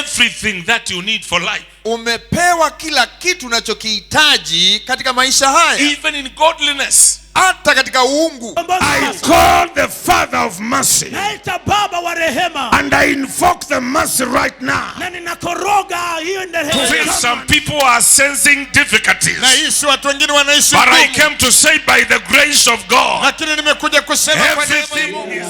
everything that you need for life. Umepewa kila kitu unachokihitaji katika maisha haya. Even in godliness. Hata katika uungu. I call the Father of mercy. Naita Baba wa rehema. And I invoke the mercy right now. Na ninakoroga hiyo rehema. Some people are sensing difficulties. Naishi watu wengine wanaishi. But I came to say by the grace of God. Lakini nimekuja kusema kwa everything is.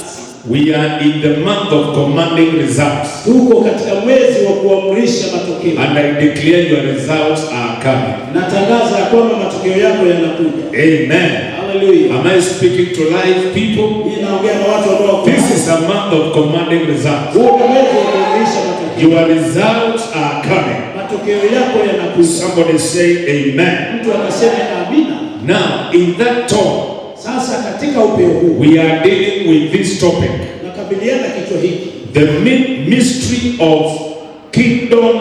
We are in the month of commanding results. Tuko katika mwezi wa kuamrisha matokeo. And I declare your results are coming. Natangaza ya kwamba matokeo yako yanakuja. Amen. Hallelujah. Am I speaking to live people? Ninaongea na watu ambao this is a month of commanding results. Your results are coming. Matokeo yako yanakuja. Somebody say amen. Mtu akasema amina. Now in that talk, sasa katika upeo huu we are dealing with this topic. Nakabiliana kichwa hiki. The mystery of kingdom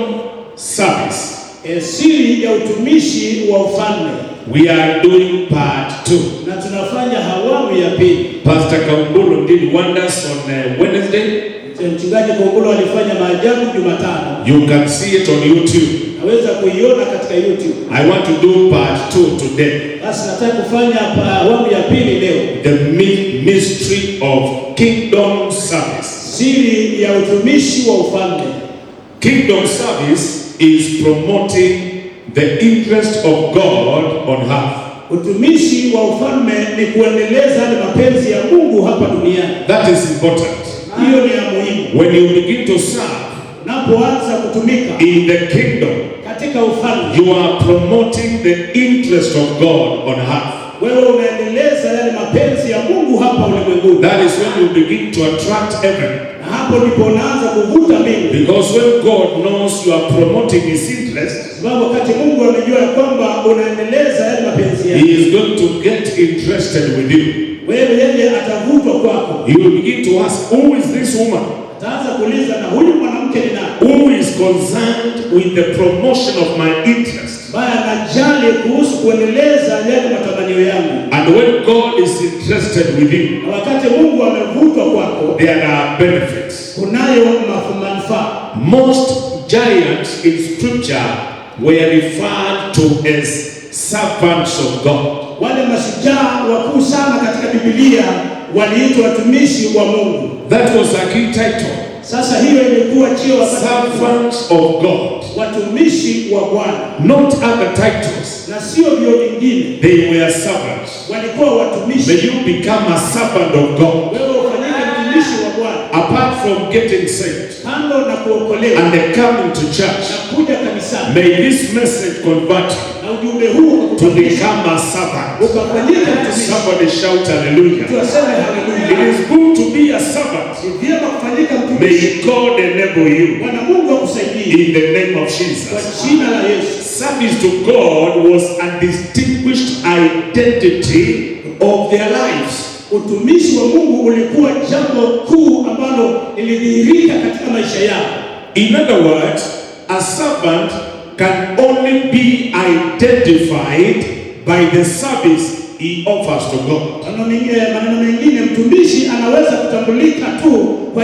service. Siri ya utumishi wa ufalme. We are doing part 2. Na tunafanya awamu ya pili. Pastor Kaumbulu did wonders on Wednesday. Mchungaji Kaumbulu alifanya maajabu Jumatano. You can see it on YouTube. Naweza kuiona katika YouTube. I want to do part 2 today. Basi nataka kufanya awamu ya pili leo. The mystery of kingdom service. Siri ya utumishi wa ufalme. Kingdom service is promoting the interest of God on earth. Utumishi wa ufalme ni kuendeleza mapenzi ya Mungu hapa duniani. That is important. Hiyo ni ya muhimu. When you begin to serve, unapoanza kutumika in the kingdom, katika ufalme, you are promoting the interest of God on earth. Wewe unaendeleza yale mapenzi ya Mungu hapa ulimwenguni. That is when you begin to attract heaven. Na hapo ndipo unaanza kuvuta mbingu. Because when God knows you are promoting his interest, sababu wakati Mungu anajua kwamba unaendeleza yale mapenzi yake, he is going to get interested with you. Wewe yeye atavutwa kwako. He will begin to ask, who is this woman? Ataanza kuuliza, na huyu mwanamke ni nani? Who is concerned with the promotion of my interest? Baya anajali kuhusu kuendeleza yale matamanio yangu. And when God is interested with you, na wakati Mungu amevutwa kwako, there are benefits. Kunayo manufaa. Most giants in scripture were referred to as servants of God. Wale mashujaa wakuu sana katika Biblia waliitwa watumishi wa Mungu. That was a key title. Sasa hiyo ilikuwa cheo, servants of God. Watumishi wa Bwana. Not other titles. Na sio vyo vingine. They were servants. Walikuwa watumishi. May you become a servant of God. Wewe ufanyike mtumishi wa Bwana. Apart from getting saved. Kando na kuokolewa. And coming to church. Na kuja kanisani. May this message convert you. Na ujumbe huu to become a servant. Ukafanyika mtumishi. Somebody shout hallelujah. Tuaseme hallelujah. It is good to be a servant. Vyema kufanyika mtumishi. May God enable you. Bwana Mungu akusaidie. In the name of Jesus. Kwa jina la Yesu. Service to God was a distinguished identity of their lives. Utumishi wa Mungu ulikuwa jambo kuu ambalo lilidhihirika katika maisha yao. In other words, a servant can only be identified by the service he offers to God. Maneno mengine, mtumishi anaweza kutambulika tu kwa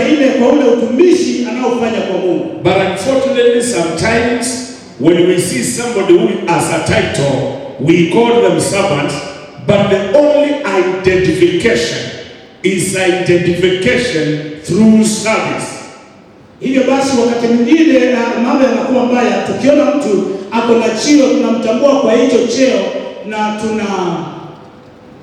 ule utumishi anaofanya kwa Mungu. But unfortunately, sometimes when we see somebody who has a title, we call them servants, but the only identification is identification through service. Hivyo basi wakati mwingine mambo yanakuwa mbaya. Tukiona mtu ako na cheo, tunamtambua kwa hicho cheo na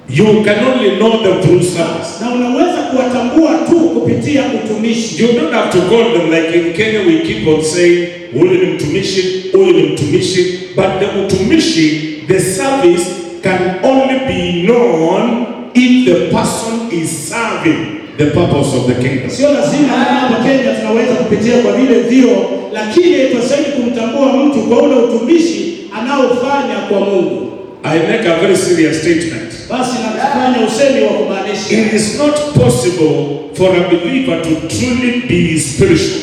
you can only know them through service. Na unaweza kuwatambua tu kupitia utumishi. You don't have to call them like in Kenya we keep on saying huyu ni mtumishi, huyu ni mtumishi, but the utumishi, the service can only be known if the person is serving the purpose of the kingdom. Sio lazima hapa Kenya tunaweza kupitia kwa vile vio, lakini tunastahili kumtambua mtu kwa ule utumishi anaofanya kwa Mungu. I make a very serious statement. Basi nakufanya usemi wa kumaanisha. It is not possible for a believer to truly be spiritual.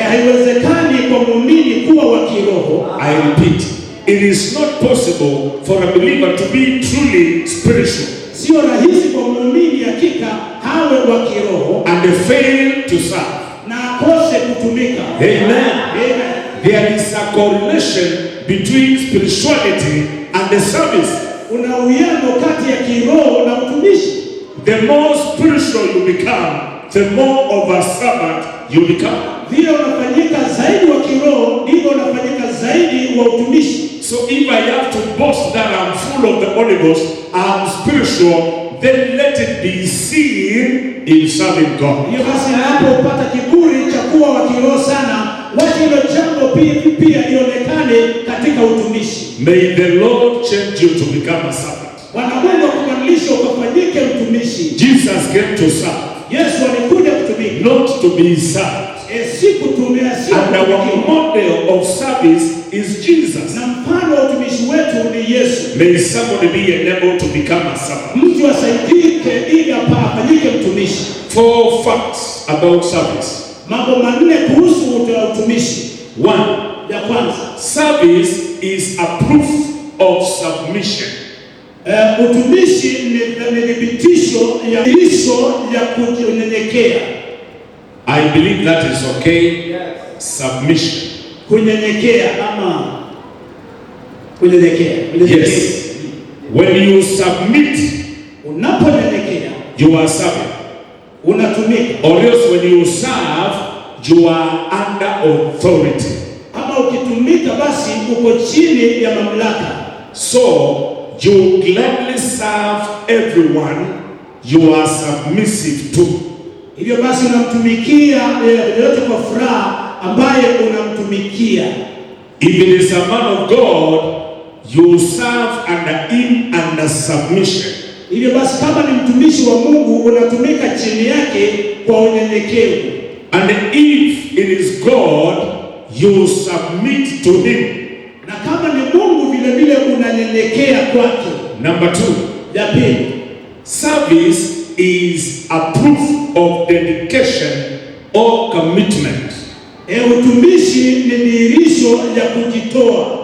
Haiwezekani kwa muumini kuwa wa kiroho. I repeat, it is not possible for a believer to be truly spiritual. Sio rahisi kwa muumini hakika hawe wa kiroho and fail to serve. Na akose kutumika. Amen. Amen. There is a correlation between spirituality and the service. Kuna uwiano kati ya kiroho na utumishi. The more spiritual you become, the more of a servant you become. Vile unafanyika zaidi wa kiroho, ndivyo unafanyika zaidi wa utumishi. So if I have to boast that I'm full of the Holy Ghost, I'm spiritual, then let it be seen in serving God. Hiyo basi unapopata kiburi cha kuwa wa kiroho sana, wacha hilo jambo pia lionekane katika utumishi. May the Lord change you to become a servant. Bwana Mungu akubadilishe ukafanyike mtumishi. Jesus came to serve, Yesu alikuja kutumika, not to be served. si kutumia, si And our kutumikia. model of service is Jesus. Na mfano wa utumishi wetu ni Yesu. May somebody be enabled to become a servant. Mtu asaidike ili afanyike mtumishi. 4 facts about service. Mambo manne kuhusu utumishi. 1. Ya kwanza, Service is a proof of submission. utumishi ni thibitisho ya kunyenyekea. I believe that is okay. Submission. Kunyenyekea ama kunyenyekea. Yes. When you submit, Unaponyenyekea, you are serving. unatumika. Or else when you serve, you are under authority. Ama ukitumika basi uko chini ya mamlaka. So you gladly serve everyone you are submissive to. Hivyo basi unamtumikia yote kwa furaha ambaye unamtumikia. If it is a man of God, you serve under him under submission. Hivyo basi kama ni mtumishi wa Mungu unatumika chini yake kwa unyenyekevu. And if it is God, you submit to him. Na kama ni Mungu vile vile unanyenyekea kwake. Number 2. Ya pili, Service is a proof of dedication or commitment. utumishi ni dhihirisho ya kujitoa.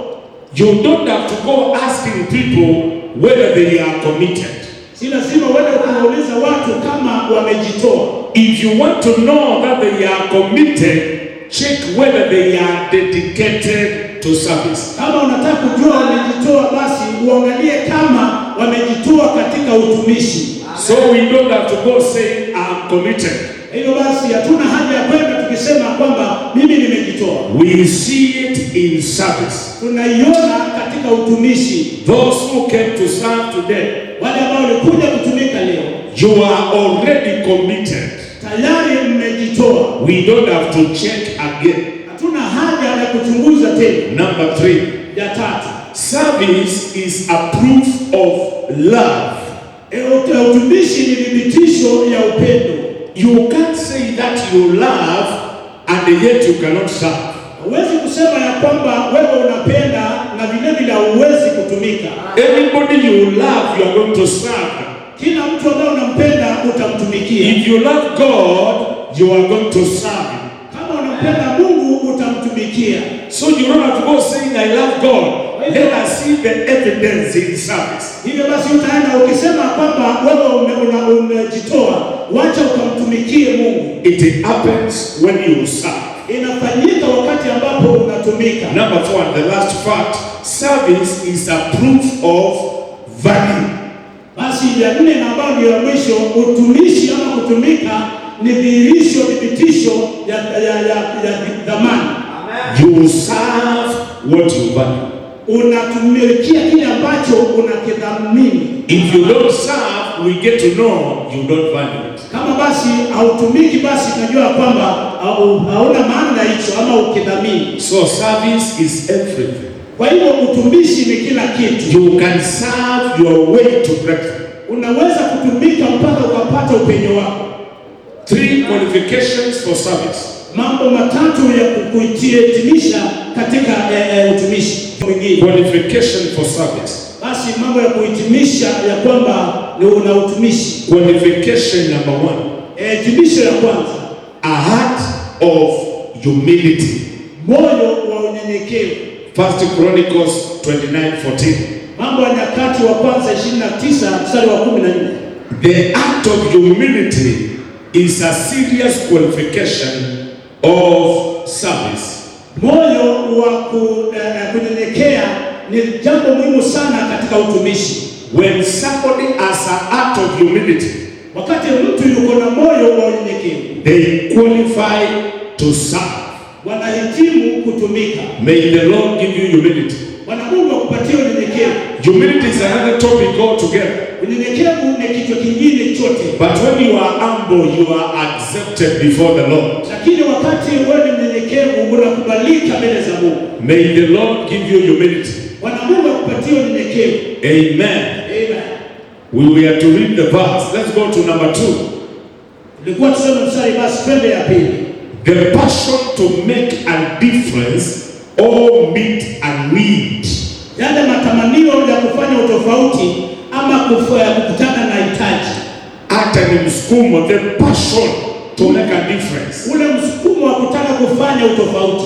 You don't have to go asking people whether they are committed. Si lazima uende kuwauliza watu kama wamejitoa. If you want to know that they are committed, check whether they are dedicated to service. Kama unataka kujua wamejitoa, basi uangalie kama wamejitoa katika utumishi. So we don't have to go say I'm committed. Hivyo basi hatuna haja ya kwenda tukisema kwamba mimi nimejitoa. We see it in service. Tunaiona katika utumishi. Those who came to serve today, Wale ambao walikuja kutumika leo, you are already committed. tayari mmejitoa. We don't have to check again. Hatuna haja ya kuchunguza tena. Number 3. Ya tatu, Service is a proof of love. utumishi ni thibitisho ya upendo. You can't say that you love and yet you cannot serve. Huwezi kusema ya kwamba wewe unapenda na vile vile huwezi kutumika. Everybody you love, you are going to serve. Kila mtu ambaye unampenda utamtumikia. If you love God, you are going to serve him. Kama unampenda Mungu utamtumikia. So you don't have to go saying I love God. Let us see the evidence in service. Hivyo basi utaenda ukisema kwamba wewe umejitoa, wacha ukamtumikie Mungu. It happens when you serve. Inafanyika wakati ambapo unatumika. Number 4, and the last fact, service is a proof of value. Basi ya nne na ambayo ndio ya mwisho, utumishi ama kutumika ni dhihirisho, thibitisho ya dhamani. You serve what you value. Unatumikia kile ambacho unakidhamini. If you don't serve, we get to know you don't value it. Kama basi hautumiki, basi tunajua kwamba hauna maana hicho ama ukidhamini. So service is everything. Kwa hivyo utumishi ni kila kitu. You can serve your way to breakthrough. Unaweza kutumika mpaka ukapata upenyo wako. 3 qualifications for service. Mambo matatu ya kuhitimisha katika utumishi mwingine. Qualification for service. Basi mambo ya kuhitimisha ya kwamba ni una utumishi. Qualification number 1. Hitimisho ya kwanza, A heart of humility. moyo wa unyenyekevu. 1 Chronicles 29:14. Mambo ya Nyakati wa kwanza 29 mstari wa 14. The act of humility is a serious qualification of service. Moyo wa kunyenyekea ni jambo muhimu sana katika utumishi. When somebody has a heart of humility, Wakati mtu yuko na moyo wa unyenyekevu, they qualify to serve. wanahitimu kutumika. May the Lord give you humility. Bwana Mungu akupatie unyenyekevu. Humility is another topic altogether. Unyenyekevu ni kitu kingine chote. But when you are humble, you are accepted before the Lord. Lakini wakati wewe ni mnyenyekevu, unakubalika mbele za Mungu. May the Lord give you humility. Bwana Mungu akupatie unyenyekevu. Amen. Amen. We were to read the verse. Let's go to number 2. Tulikuwa tusome mstari basi twende ya pili. The passion to make a difference or meet a need. Yale matamanio ya kufanya utofauti ama kukutana na hitaji. Hata ni msukumo, the passion to make a difference. Ule msukumo wa kutaka kufanya utofauti.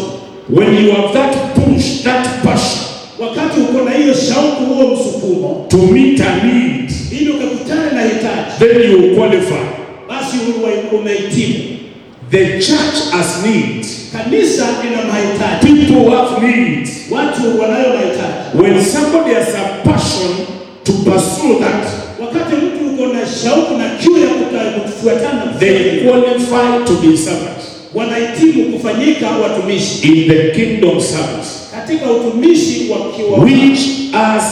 When you have that push, that passion, Wakati uko na hiyo shauku, huo msukumo, to meet a need, ili ukakutana na hitaji, then you qualify. basi umehitimu. The church has needs. Kanisa ina mahitaji. People have needs. Watu wanayo mahitaji. When somebody has a passion to pursue that, Wakati mtu uko na shauku na kiu ya kufuatana, they qualify to be servants wanahitimu kufanyika watumishi in the kingdom service, katika utumishi wa kiwa, which has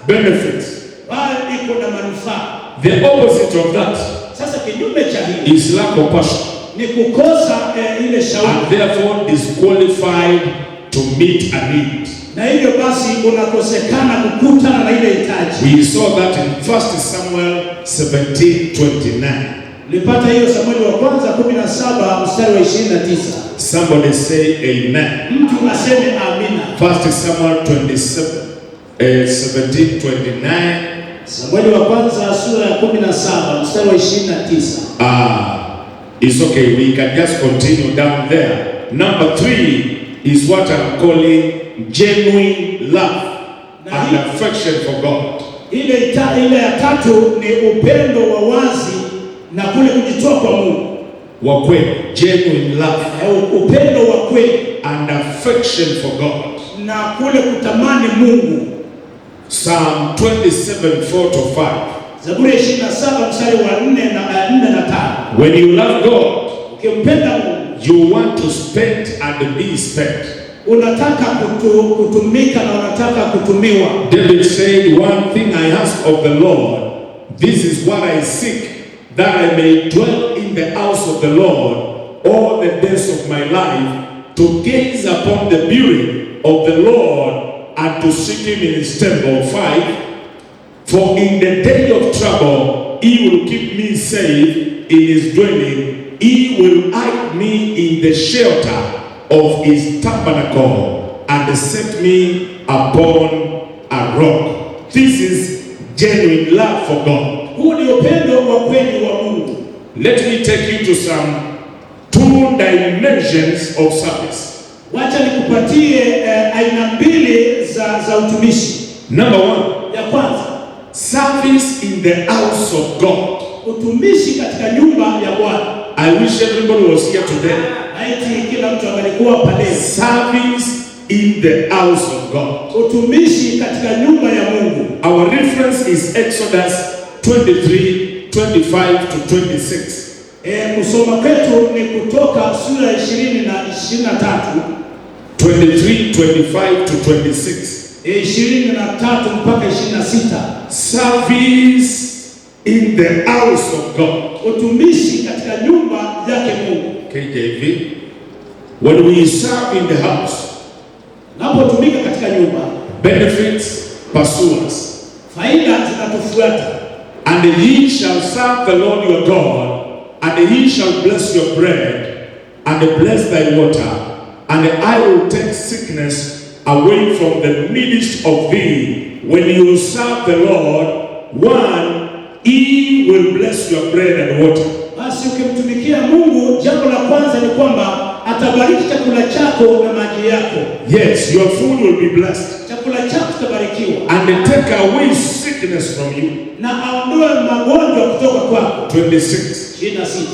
benefits. bali iko na manufaa. The opposite of that Sasa kinyume cha hili is lack of passion, ni kukosa ile and shauku, therefore disqualified to meet a need. na hivyo basi unakosekana kukutana na ile hitaji. We saw that in 1 Samuel 17:29. Ulipata hiyo Samueli wa kwanza 17 mstari wa 29. Somebody say amen. Mtu aseme amina. 1 Samuel 17:29. Samueli wa kwanza sura ya 17 mstari wa 29. It's okay, we can just continue down there. Number 3 is what I'm calling genuine love and affection for God. Ile ya tatu ni upendo wa wazi na kule kujitoa kwa Mungu. Wa kweli, genuine love Upendo wa kweli and affection for God. na kule kutamani Mungu. Psalm 27:4-5. Zaburi ya 27 mstari wa 4 na 5. When you love God, Ukimpenda Mungu, you want to spend and be spent. unataka kutumika na unataka kutumiwa. David said, one thing I ask of the Lord, this is what I seek, that I may dwell in the house of the Lord all the days of my life, to gaze upon the beauty of the Lord and to seek him in his temple. 5, for in the day of trouble he will keep me safe in his dwelling. He will hide me in the shelter of his tabernacle and set me upon a rock. This is genuine love for God. Huu ni upendo wa kweli wa Mungu. Let me take you to some 2 dimensions of service. Wacha nikupatie aina mbili za utumishi. Number 1, Ya kwanza, service in the house of God. utumishi katika nyumba ya Bwana. I wish everybody was here today. Haiti kila mtu angalikuwa pale. Service in the house of God. Utumishi katika nyumba ya Mungu. Our reference is Exodus 23:25-26. Kusoma kwetu ni kutoka sura ya 20 na 23. 23:25-26. 23 mpaka 26. Service in the house of God. Utumishi katika nyumba yake Mungu. KJV. When we serve in the house, Napotumika katika nyumba, benefits pursue us. faida zinatufuata. And ye shall serve the Lord your God, and he shall bless your bread, and bless thy water, and I will take sickness away from the midst of thee. When you serve the Lord, 1, he will bless your bread and water. Basi ukimtumikia Mungu, jambo la kwanza ni kwamba atabariki chakula chako na maji yako. Yes, your food will be blessed. Chakula chako kitabarikiwa. And take away sickness from you. Na aondoe magonjwa kutoka kwako. 26. 26.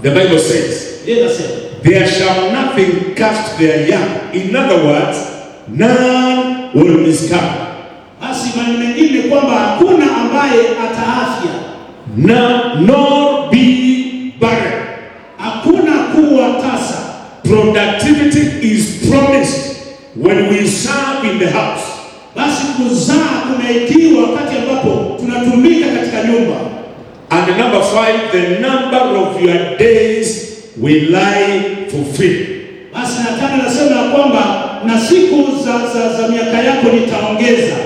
The Bible says, Ndio nasema, there shall nothing cast their young. In other words, none will miscarry. Basi maneno mengine kwamba hakuna ambaye ataafya, Nor be barren. hakuna kuwa tasa. Productivity is promised when we serve in the house. Basi kuzaa kunaidiwa wakati ambapo tunatumika katika nyumba. And number 5, the number of your days will lie fulfilled. Basi na 5 nasema kwamba na siku za miaka yako nitaongeza.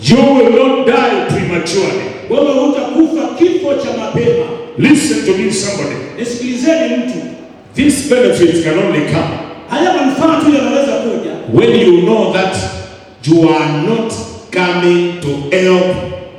You will not die prematurely. Wewe hutakufa kifo cha mapema. Listen to me, somebody. Nisikilizeni mtu. These benefits can only come Haya manufaa tu yanaweza kuja when you know that you are not coming to help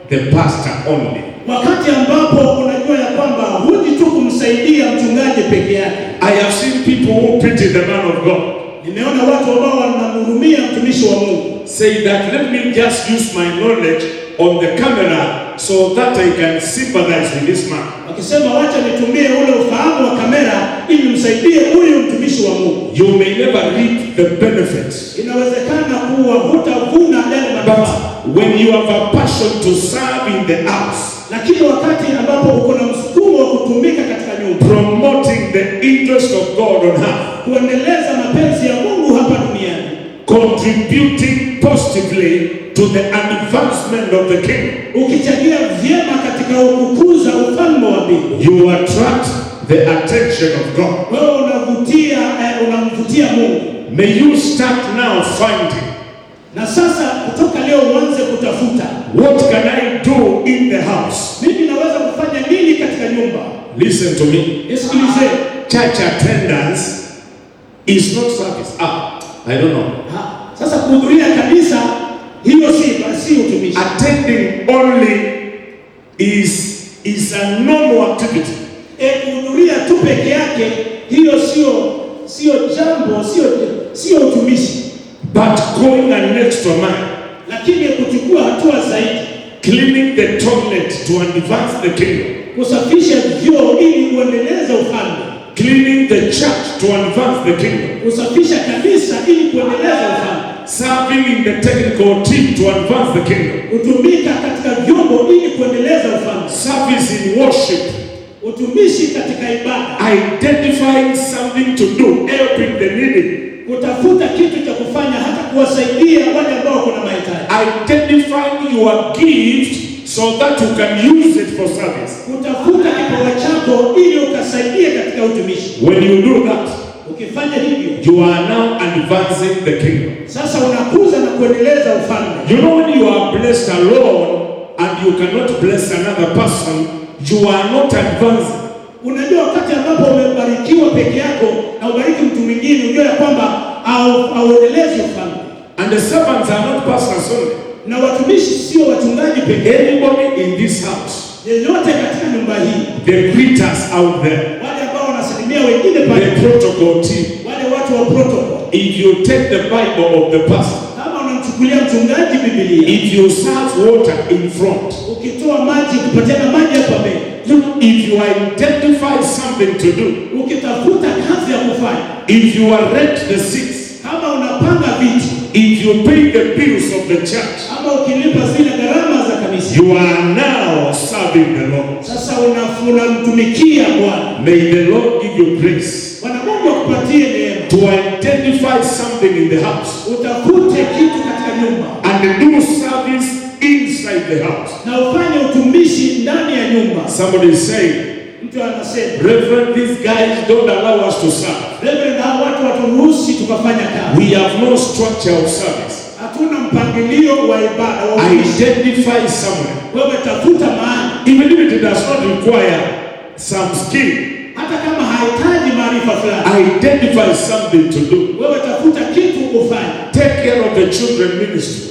the pastor only. wakati ambapo unajua ya kwamba huji tu kumsaidia mchungaji peke yake. I have seen people who pity the man of God. Nimeona watu ambao wanamhurumia mtumishi wa Mungu. Say that let me just use my knowledge on the camera so that I can sympathize with this man. Wakisema wacha nitumie ule ufahamu wa kamera ili msaidie huyu mtumishi wa Mungu. You may never reap the benefits. Inawezekana kuwa hutavuna yale manufaa. But when you have a passion to serve in the house, lakini wakati ambapo uko na msukumo wa kutumika katika nyumba, promoting the interest of God on earth, kuendeleza mapenzi ya Mungu hapa duniani, contributing positively to the advancement of the kingdom, ukichangia vyema katika kukuza ufalme wa mbingu, you attract the attention of God. wewe unamvutia Mungu. May you start now finding, Na sasa kutoka leo uanze kutafuta, what can I do in the house? mimi naweza kufanya nini katika nyumba? Listen to me. Nisikilize. Church attendance is not service. I don't know. Sasa kuhudhuria kanisa hiyo si utumishi. Attending only is a normal activity. Kuhudhuria tu peke yake hiyo sio jambo, sio utumishi. But going an extra mile, Lakini kuchukua hatua zaidi, cleaning the toilet to advance the kingdom, kusafisha vyoo ili uendeleze ufalme, cleaning the church to advance the kingdom, kusafisha kanisa ili kuendeleza ufalme, serving in the technical team to advance the kingdom, kutumika katika vyombo ili kuendeleza ufalme, service in worship, utumishi katika ibada, identifying something to do, helping the needy, kutafuta kitu cha kufanya, hata kuwasaidia wale ambao kuna mahitaji, identifying your gift so that you can use it for service. kutafuta kipawa chako ili ukasaidia katika utumishi. When you do that, Ukifanya hivyo, you are now advancing the kingdom. sasa unakuza na kuendeleza ufalme. You know, when you are blessed alone and you cannot bless another person, you are not advancing. Unajua wakati ambapo umebarikiwa peke yako na ubariki mtu mwingine, unajua ya kwamba auendelezi ufalme. And the servants are not pastors only. Na watumishi sio wachungaji pekee. Anybody in this house, Yeyote katika nyumba hii, the greeters out there, wale ambao wanasalimia wengine the pale, protocol team, wale watu wa protocol. if you take the Bible of the pastor, Kama unamchukulia mchungaji Biblia, if you serve water in front, ukitoa maji, ukipatiana maji hapa mbele, if you identify something to do, ukitafuta kazi ya kufanya, if you arrange the seats, kama unapanga viti, if you pay the bills of the church, ama ukilipa zile gharama za kanisa, you are now serving the Lord. sasa unamtumikia Bwana. May the Lord give you grace Bwana Mungu akupatie neema, to identify something in the house utafute kitu katika nyumba and do service inside the house. na ufanye utumishi ndani ya nyumba. Somebody is saying, Mtu anasema, Reverend, these guys don't allow us to serve. Reverend, hao watu waturuhusi tukafanya kazi. We have no structure of service. Hatuna mpangilio wa ibada wa utumishi. Identify somewhere. Wewe tafuta mahali, Even if it does not require some skill, hata kama hahitaji maarifa fulani. identify something to do. Wewe tafuta kitu ufanye. Take care of the children ministry.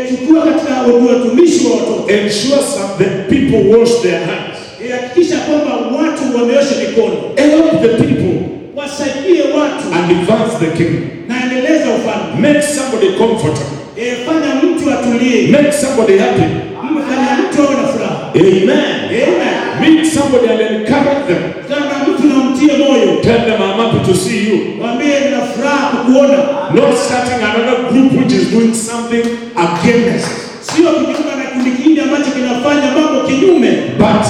Chukua katika utumishi wa watoto. Ensure some that people wash their hands. Hakikisha kwamba watu wameosha mikono. Help the people Wasaidie watu and advance the kingdom. na endeleza ufalme. Make somebody comfortable. Fanya mtu atulie. Make somebody happy. Fanya mtu awe na furaha. Amen. Amen. Meet somebody and encourage them. Kama mtu na mtie moyo. Tell them I'm happy to see you. Waambie nina furaha kukuona. Not starting another group which is doing something against. Sio kujiunga na kundi kingine ambacho kinafanya mambo kinyume. But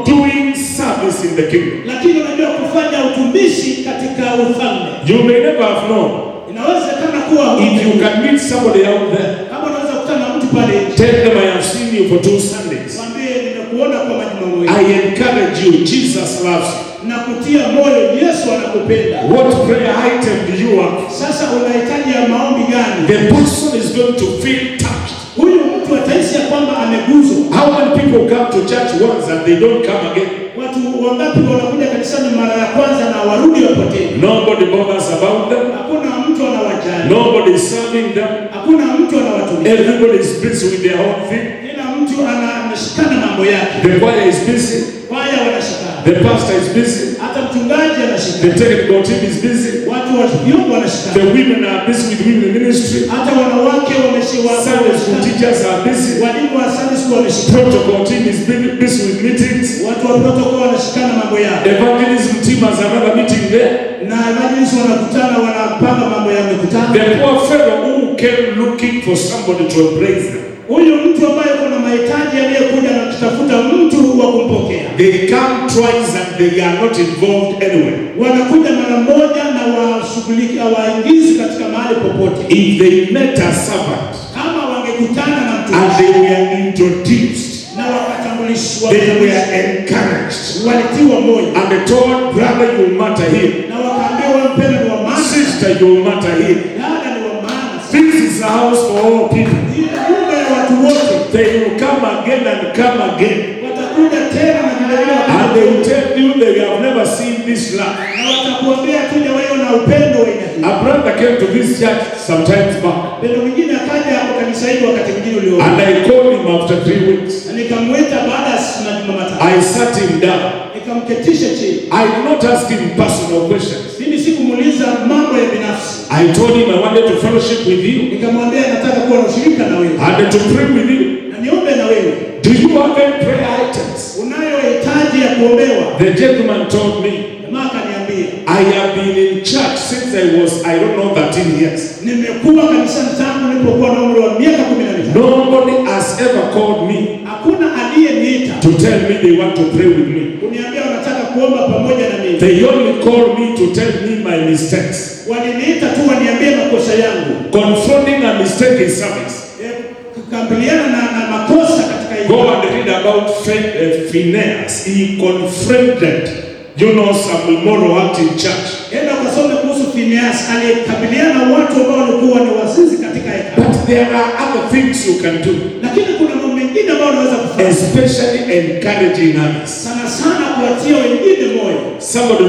doing service in the kingdom. Lakini unajua kufanya utumishi katika ufalme. You may never have known. Inawezekana kuwa if you can meet somebody out there, kama unaweza kukutana na mtu pale, tell them I have seen you for 2 Sundays. Waambie nimekuona kwa majuma mawili. I encourage you, Jesus loves you. Na kutia moyo, Yesu anakupenda. What prayer item do you have? Sasa unahitaji ya maombi gani? The person is going to feel touched. Huyu mtu atahisi ya kwamba ameguzwa. How many people come to church once and they don't come again? Watu wangapi wanakuja kanisani mara ya kwanza na warudi wapotee? Nobody bothers about them. Hakuna mtu anawajali. Nobody is serving them. Hakuna mtu anawatumikia. Everybody is busy with their own thing. Kila mtu anashikana mambo yake. The choir is busy. Kwaya wanashikana. The pastor is busy. Hata mchungaji anashikana. The technical team is busy. Watu wa vyombo wanashikana. The women are busy with women ministry. Hata wanawake wameshiwa. Sunday school teachers are busy. Walimu wa Sunday school wameshikana. Protocol team is busy with meetings. Watu wa protocol wanashikana mambo yao. Evangelism team has another meeting there. Na evangelism wanakutana, wanapanga mambo ya mikutano. The poor fellow who came looking for somebody to embrace them. Huyo mtu ambaye kuna mahitaji aliyekuja na kutafuta mtu wa kumpokea. They come twice and they are not involved anywhere. Wanakuja mara moja na washughulika waingizi katika mahali popote. If they met a servant, kama wangekutana na mtu and they were introduced, na wakatambulishwa, they were encouraged, walitiwa moyo, and they told brother you matter here, na wakaambiwa mpendo ni wa maana, sister you matter here, dada ni wa maana. this is a house for all people. Hii nyumba ya watu wote. They will come again and come again, Watakuja tena na vile and they will tell you they have never seen this love. na watakuambia tuja wewe na upendo wa aina hii. A brother came to this church sometimes back, Pendo mwingine akaja hapo kanisa hili wakati mwingine uliona. and I called him after 3 weeks. Na nikamwita baada ya majuma matatu. I sat him down. Nikamketisha chini. I did not ask him personal questions. Mimi sikumuuliza mambo ya binafsi. I told him I wanted to fellowship with you Nikamwambia nataka kuwa na ushirika na wewe. and to pray with you. Na niombe na wewe. Do you have any prayer items? Unayo hitaji ya kuombewa? The gentleman told me, Jamaa akaniambia, I have been in church since I was, 13 years. nimekuwa kanisani tangu nilipokuwa na umri wa miaka 15. Nobody has ever called me Hakuna aliyeniita to tell me they want to pray with me. kuniambia wanataka kuomba pamoja na mimi. They only call me to tell me my mistakes. Waliniita tu waniambie makosa yangu. Confronting a mistake in service. Kukabiliana na makosa katika hii. Go and read about Phineas. He confronted, some immoral act in church. Enda ukasome kuhusu Phineas, aliyekabiliana na watu ambao walikuwa ni wazinzi katika hekalu. But there are other things you can do, Lakini kuna mambo mengine ambayo unaweza kufanya. especially encouraging others. Sana sana kuwatia wengine moyo. Somebody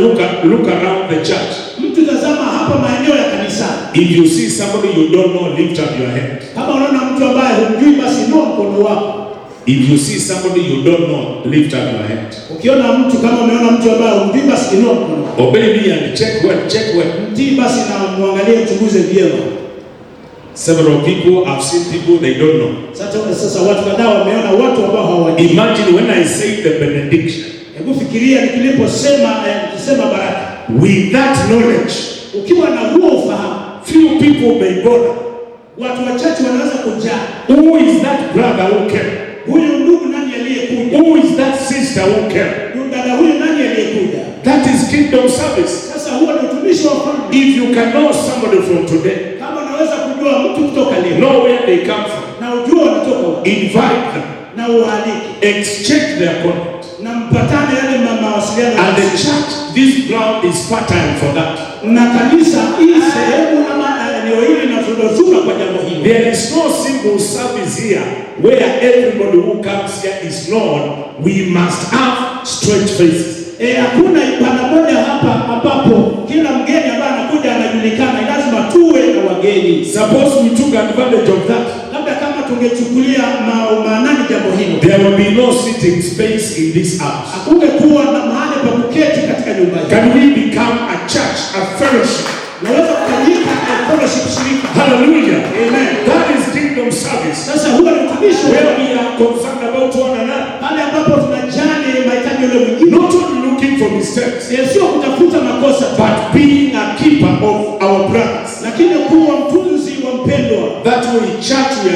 look around the church. Mtu tazama hapa maeneo ya kanisa. If you see somebody you don't know, lift up your hand. Kama unaona mtu ambaye humjui basi inua mkono wako. If you see somebody you don't know, lift up your hand. Ukiona mtu kama umeona mtu ambaye humjui basi inua mkono wako. Obey me and check well. Mtii basi na muangalie, mchunguze vyema. Several people have seen people they don't know. Sasa watu kadhaa wameona watu ambao hawajui. Imagine when I say the benediction. Hebu fikiria nikisema baraka. With that knowledge, Ukiwa na huo ufahamu, few people may bother. watu wachache wanaweza kujaa. Who is that brother who came? Huyu ndugu nani aliyekuja? Who is that sister who came? Dada huyu nani aliyekuja? That is kingdom service. Sasa huo ni utumishi wa ufalme. If you can know somebody from today, Kama unaweza kujua mtu kutoka leo, know where they come from, na ujue wanatoka wapi, invite them, na ualike, exchange their contact. na mpatane yale mawasiliano. And the church, this ground is fertile for that. Na kanisa hii sehemu ama eneo hili linatudozunga kwa jambo hili. There is no single service here where everybody who comes here is known. We must have straight faces. Hakuna ibada moja hapa ambapo kila mgeni ambaye anakuja anajulikana. Lazima tuwe na wageni. Suppose we took advantage of that. Labda kama tungechukulia maanani jambo hilo, there will be no sitting space in this house. Hakungekuwa na mahali pa kuketi katika nyumba hii. Can we become a church, a fellowship? Naweza kufanyika fellowship, shirika. Hallelujah. Amen. That is kingdom service. Sasa huwa ni utumishi Where we are concerned about one another. pale ambapo tunajali mahitaji yule mwingine. Not only looking for mistakes, Sio kutafuta makosa, but being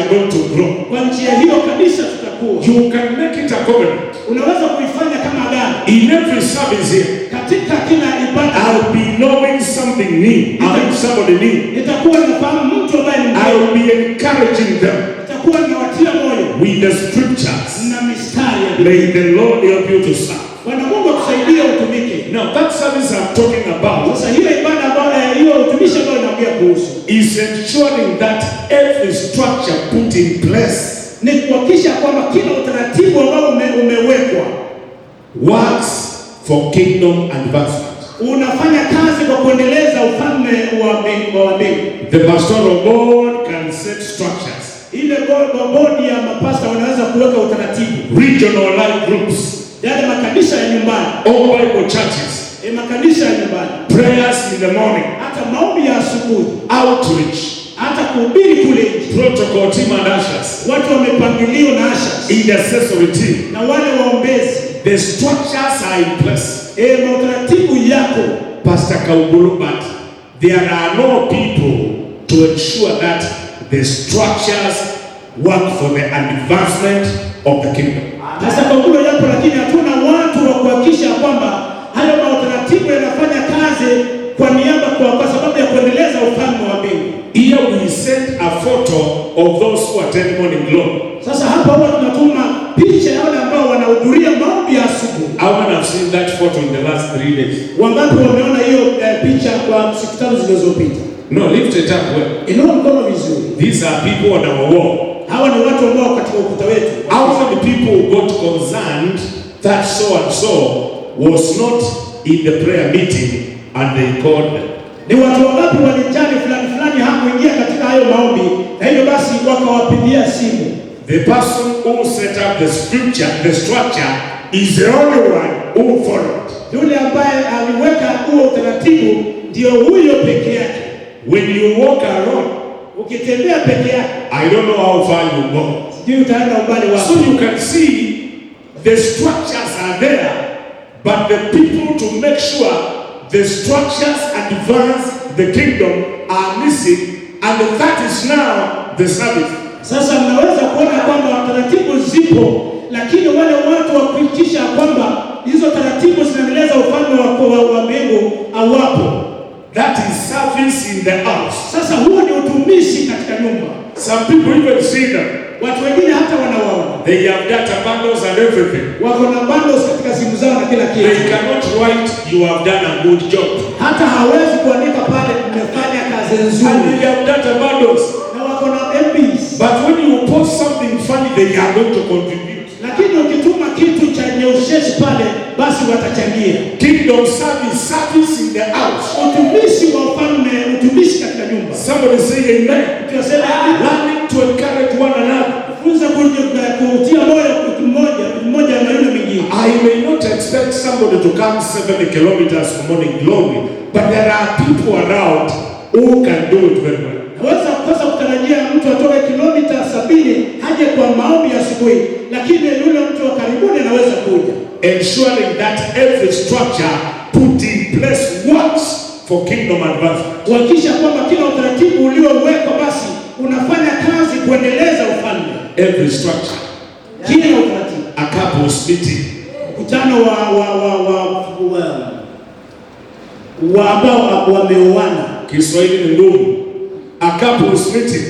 are going to grow. Kwa njia hiyo kabisa tutakuwa. You can make it a covenant. Unaweza kuifanya kama agano. In every service here, Katika kila ibada I'll be knowing something new. I'm somebody new. nitakuwa nafahamu mtu ambaye ni mgeni. I'll be encouraging them Nitakuwa nawatia moyo with the scriptures. na mistari ya Biblia. May the Lord help you to serve. Bwana Mungu akusaidie utumike. Now that service I'm talking about Sasa hiyo ibada ambayo hiyo utumishi ambao naongea kuhusu is ensuring that every structure put in place ni kuhakikisha kwamba kila utaratibu ambao umewekwa works for kingdom advancement. unafanya kazi kwa kuendeleza ufalme wa mbingu. The pastoral board can set structures. Ile bodi ya mapasta wanaweza kuweka utaratibu. Regional life groups, Yale makanisa ya nyumbani, all Bible churches, makanisa ya nyumbani, prayers in the morning, hata maombi ya asubuhi, outreach, hata kuhubiri kule nje. protocol team and ushers, Watu wamepangiliwa na asha intercessory team. na wale waombezi. The structures are in place. Utaratibu yako Pastor Kaugulu, but there are no people to ensure that the structures work for the advancement of the kingdom. sasa kaugulo yapo, lakini hatuna watu wa kuhakikisha kwamba hayo utaratibu yanafanya kazi kwa niaba kwa sababu ya kuendeleza ufalme wa mbingu. Here we send a photo of those who attend morning glory. Sasa hapa huwa tunatuma picha ya wale ambao wanahudhuria maombi ya asubuhi. How many have seen that photo in the last 3 days? Wangapi wameona hiyo picha kwa siku 5 zilizopita? No, lift it up well. Inua mkono vizuri. These are people on our wall. Hawa ni watu ambao katika ukuta wetu. How many people got concerned that so and so was not in the prayer meeting and they called them? Ni watu wangapi walijali fulani hakuingia katika hayo maombi na hivyo basi wakawapigia simu. The person who set up the scripture, the structure, is the only one who followed. Yule ambaye aliweka huo utaratibu ndio huyo peke yake. When you walk alone, Ukitembea peke yake, I don't know how far you go. sijui utaenda umbali wapi. So you can see the structures are there, but the people to make sure the structures advance the kingdom are missing, and that is now the service. Sasa mnaweza kuona kwamba taratibu zipo, lakini wale watu wa kuhakikisha kwamba hizo taratibu zinaendeleza ufalme wa mbingu hawapo. That is service in the house. Sasa huo ni utumishi katika nyumba. Some people even see them. Watu wengine hata wanawaona. They have data bundles and everything. Wako na bundles katika simu zao na kila kitu. They cannot write, "You have done a good job." Hata hawezi kuandika pale mmefanya kazi And nzuri. they have data bundles. Na wako na MBs. But when you post something funny, they are going to contribute. Lakini ukituma kitu cha nyeushesi pale basi watachangia. Kingdom service, service in the house. Utumishi wa ufalme, utumishi katika nyumba. Somebody say amen. Tunasema Learning to encourage one another. funza kutia moyo mmoja na yule mwingine. I may not expect somebody to come 70 kilometers for morning glory, but there are people around who can do it very well. Naweza kukosa kutarajia mtu atoke kilomita 70 haje kwa maombi ya asubuhi, lakini yule mtu wa karibuni anaweza kuja. Ensuring that every structure put in place works for kingdom advancement. Kuhakikisha kwamba kila utaratibu uliowekwa basi unafanya kazi kuendeleza ufalme. Every structure. Kila utaratibu. A couple's meeting. Mkutano wa ambao wameoana. Kiswahili ni ngumu. A couple's meeting.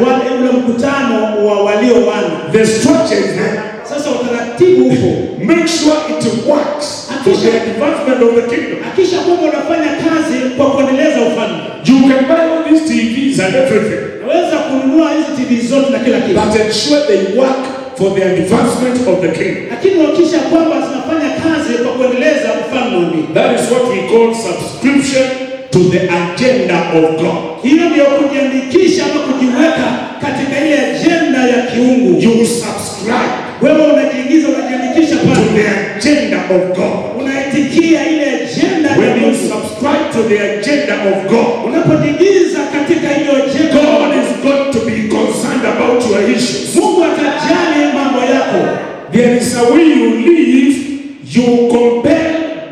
Ule mkutano wa walioana. The structure is there. Sasa utaratibu upo. Make sure it works for the advancement of the kingdom. Hakisha kwamba unafanya kazi kwa kuendeleza ufalme. You can buy all these TVs and everything, Unaweza kununua hizi TV zote na kila kitu. but ensure they work for the advancement of the kingdom. Lakini hakisha kwamba zinafanya kazi kwa kuendeleza ufalme wa Mungu. That is what we call subscription to the agenda of God. Hiyo ndio kujiandikisha ama kujiweka katika ile agenda ya kiungu. You subscribe Wewe unajiandikisha to pale. the agenda of God. Unaitikia ile agenda ya When you Mungu. subscribe to the agenda of God, Unapojiingiza katika hiyo agenda, God is going to be concerned about your issues. Mungu atajali mambo yako. There is a way you live, you compel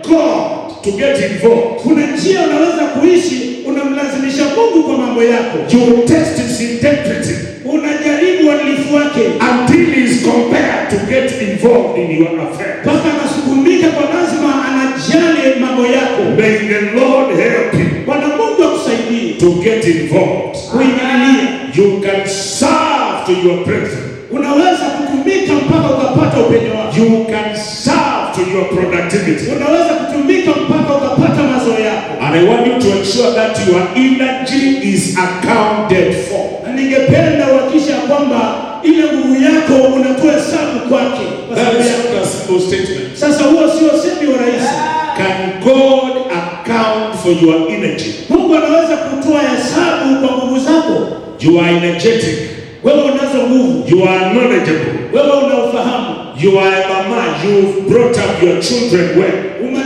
God to get involved. Kuna njia unaweza kuishi, unamlazimisha Mungu kwa mambo yako. You test his integrity. unajaribu uadilifu wake until he is compelled to get involved in your affair. mpaka anasukumika kwa lazima anajali mambo yako. May the Lord help you Bwana Mungu akusaidie to get involved. kuingililia. You can serve to your brethren. Unaweza kutumika mpaka ukapata upenyo wako. You can serve to your productivity. Unaweza kutumika mpaka ukapata mazao yako. And I want you to ensure that your energy is accounted for. Na ningependa uhakikishe kwamba ile nguvu yako unatoa hesabu kwake. Kwa That sababu is ya- not a simple statement. Sasa huo sio semi wa rahisi. Can God account for your energy? Mungu anaweza kutoa hesabu kwa nguvu zako. You are energetic. Wewe unazo nguvu. You are knowledgeable. Wewe una ufahamu. You are a mama. You've brought up your children well.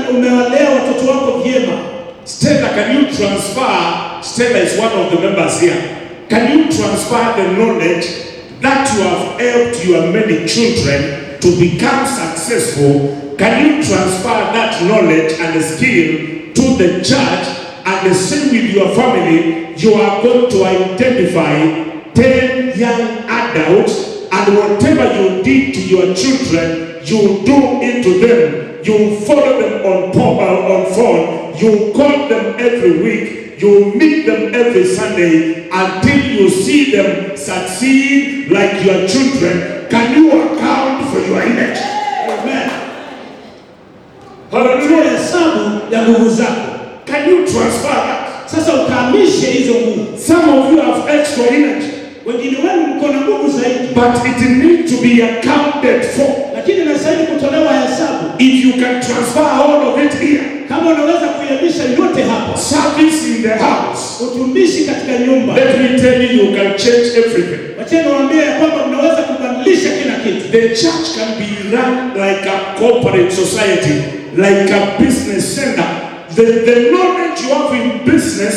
Umewalea watoto wako vyema. Stella, can you transfer? Stella is one of the members here. Can you transfer the knowledge that you have helped your many children to become successful? Can you transfer that knowledge and skill to the church, and the same with your family? You are going to identify 10 young adults, and whatever you did to your children, you do it to them. You follow them on phone. You call them every week. You meet them every Sunday until you see them succeed like your children. Can you account for your energy? Amen. Hallelujah. Toa hesabu ya nguvu zako. Can you transfer that? Sasa ukahamishe hizo nguvu. Some of you have extra energy, Wengine wenu mko na nguvu zaidi, but it needs to be accounted for. lakini inastahili kutolewa hesabu. If you can transfer all of it here, Kama unaweza kuihamisha yote hapa, service in the house, utumishi katika nyumba, let me tell you, you can change everything. wacheni niwaambie ya kwamba mnaweza kubadilisha kila kitu. The church can be run like a corporate society, like a business center. The knowledge you have in business,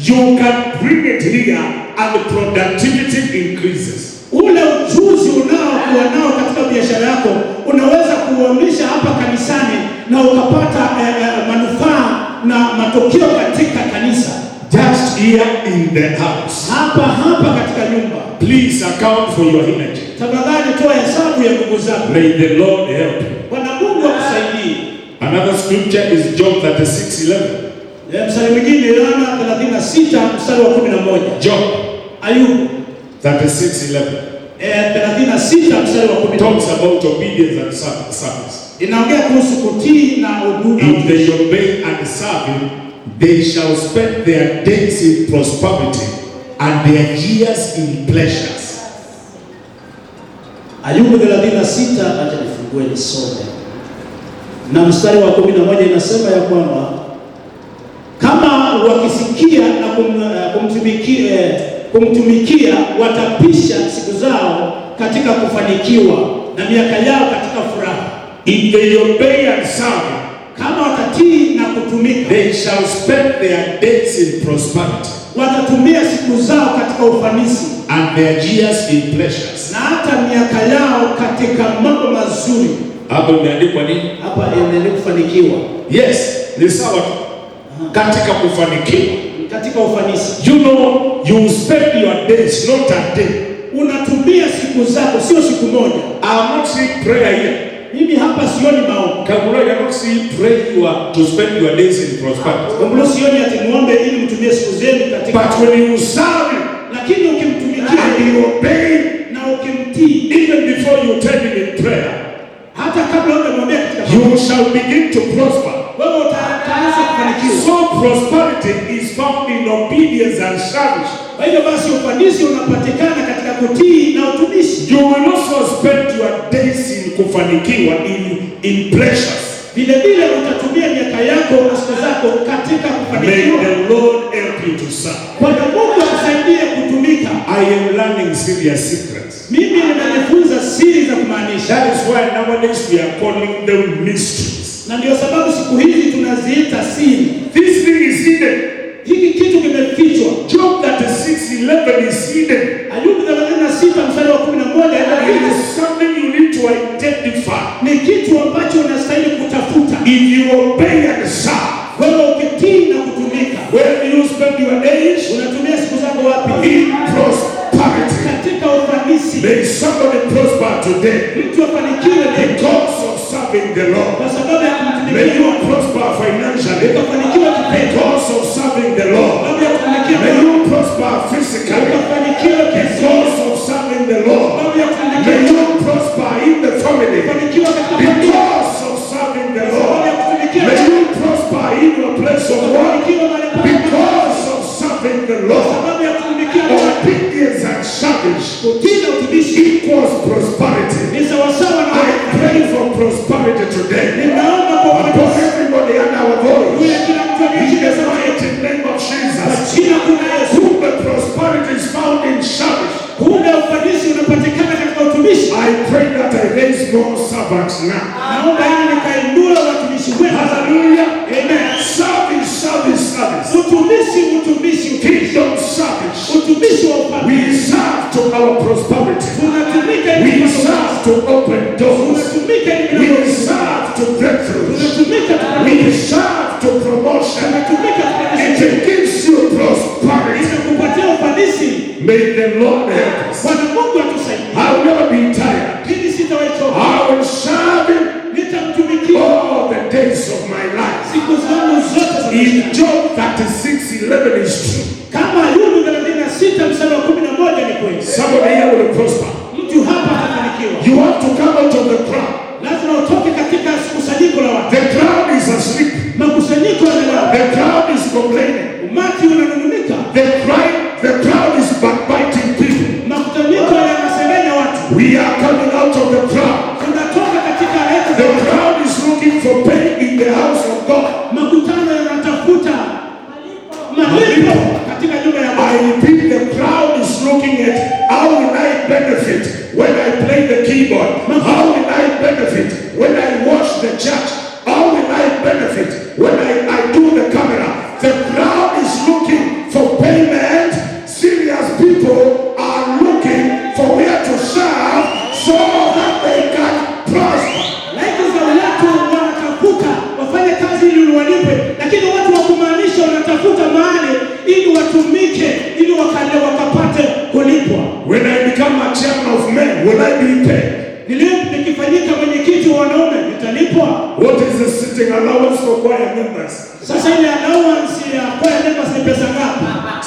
you can bring it here and productivity increases. Ule ujuzi unaokuwa nao katika biashara yako unaweza kuuhamisha hapa kanisani na ukapata manufaa na matokeo katika kanisa. Just here in the house. Hapa katika nyumba. Please account for your energy. Tafadhali toa hesabu ya nguvu zako. May the Lord help you. Bwana Mungu akusaidie. Another scripture is Job 36:11. Mstari mwingine Yohana 36 mstari wa 11. Job Ayubu 36:11 36 mstari wa 11. talks about obedience and service. Inaongea kuhusu kutii na huduma. If they obey and serve him, they shall spend their days in prosperity and their years in pleasures. Ayubu 36, acha nifungue nisome. Na mstari wa 11 inasema ya kwamba kama wakisikia na kumtumikia watapisha siku zao katika kufanikiwa na miaka yao katika furaha. If they obey and serve, Kama watatii na kutumika, they shall spend their days in prosperity watatumia siku zao katika ufanisi and their years in pleasures. na hata miaka yao katika mambo mazuri. Hapo imeandikwa nini? Hapa ni kufanikiwa Yes, ni sawa tu. Katika kufanikiwa. katika ufanisi. You know, you spend your days, not a day. Unatumia siku zako, sio siku moja. I'm not saying prayer here. Mimi hapa sioni maombi. Kabula, you are not saying pray you are to spend your days in prosperity. Kabla sioni ati muombe ili mtumie siku zenu katika. But when you serve him Lakini ukimtumikia and you obey him, na ukimtii, even before you tell him in prayer, hata kabla hujamwambia katika you shall begin to prosper. wewe utaanza kufanikiwa. So prosperity is found in obedience and service. Kwa hivyo basi ufanisi unapatikana katika kutii na utumishi. You will also spend your days in kufanikiwa, in pleasures. Vile vile utatumia miaka yako na siku zako katika May kufanikiwa. the Lord help you to serve. Bwana Mungu akusaidie kutumika. I am learning serious secrets. Mimi ninajifunza siri za kumaanisha. That is why nowadays we are calling them mysteries. Na ndio sababu siku hizi tunaziita siri. This thing is hidden. Hiki kitu kimefichwa. Job 36:11 is hidden. Ayubu 36 mstari wa 11 It is something you need to identify. ni kitu ambacho unastahili kutafuta. If you obey and serve, Wewe ukitii na kutumika, where do you spend your days? unatumia siku zako wapi? In prosperity. Katika today mtu afanikiwe leo because of serving the Lord. kwa sababu ya May kumtumikia you Bwana. prosper financially Ukafanikiwa kifedha because of serving the kwa Lord. sababu ya kutumikia May Bwana. you prosper physically Ukafanikiwa because kiasi of serving the kwa Lord. sababu ya kutumikia May Bwana. you prosper in the family Ukafanikiwa katika familia because of serving the kwa sababu Lord. ya kutumikia May Bwana. you prosper in your place of work Ukafanikiwa mahali pako because of serving the kwa Lord. sababu ya kutumikia Bwana. Obedience and service Utii na utumishi equals prosperity. ni sawasawa na I pray for prosperity today ninaomba kwa upon ufanisi everybody under our juu voice. ya kila mtu In aliyeshika the sauti mighty name of kwa Jesus, jina kuna Yesu. whom the prosperity is found in service. Ule ufanisi unapatikana katika utumishi. I pray that I raise more servants now. Naomba ili nikainua watumishi wetu. Hallelujah. Amen. Service, service, service. Utumishi, utumishi, utumishi. Kingdom service. Utumishi wa ufalme. We serve to our prosperity. Tunatumika We ili serve to open doors. tunatumika ili We serve to breakthroughs. tunatumika We serve to promotion. tunatumika And it gives you prosperity. kupatia ufanisi. May the Lord help us. Bwana Mungu atusaidie. I will never be tired. Mimi sitawachoka. I will serve Him Nitamtumikia all the days of my life. siku zangu zote za In maisha. Job 36:11 is true. Kama Ayubu 36 mstari wa 11 ni kweli. Somebody here will prosper. Mtu hapa atafanikiwa. You have to come out of the crowd. Lazima utoke katika kusanyiko la watu. The crowd is asleep. Makusanyiko yamelala. The crowd is complaining. Umati unanung'unika. The crowd is backbiting people. Makusanyiko yanasemenya watu. We are coming out of the crowd. Tunatoka katika letu. The crowd is looking for pay in the house of God. Makutano yanatafuta malipo katika nyumba ya Bwana. I repeat, the crowd is looking at how will I benefit when I play the keyboard? How will I benefit when I watch the church? How will I benefit when I do the camera? The crowd is looking for payment. Serious people are looking for where to serve so that they can prosper. Laiki za watu wanatafuta wafanye kazi ili walipe, lakini watu wa kumaanisha wanatafuta mahali ili watumike ili wakapate kulipwa. When I become a chairman of men, will I be paid? Nikifanyika mwenyekiti wa wanaume nitalipwa. What is the sitting allowance for choir members? Sasa ile allowance ya choir members ni pesa ngapi?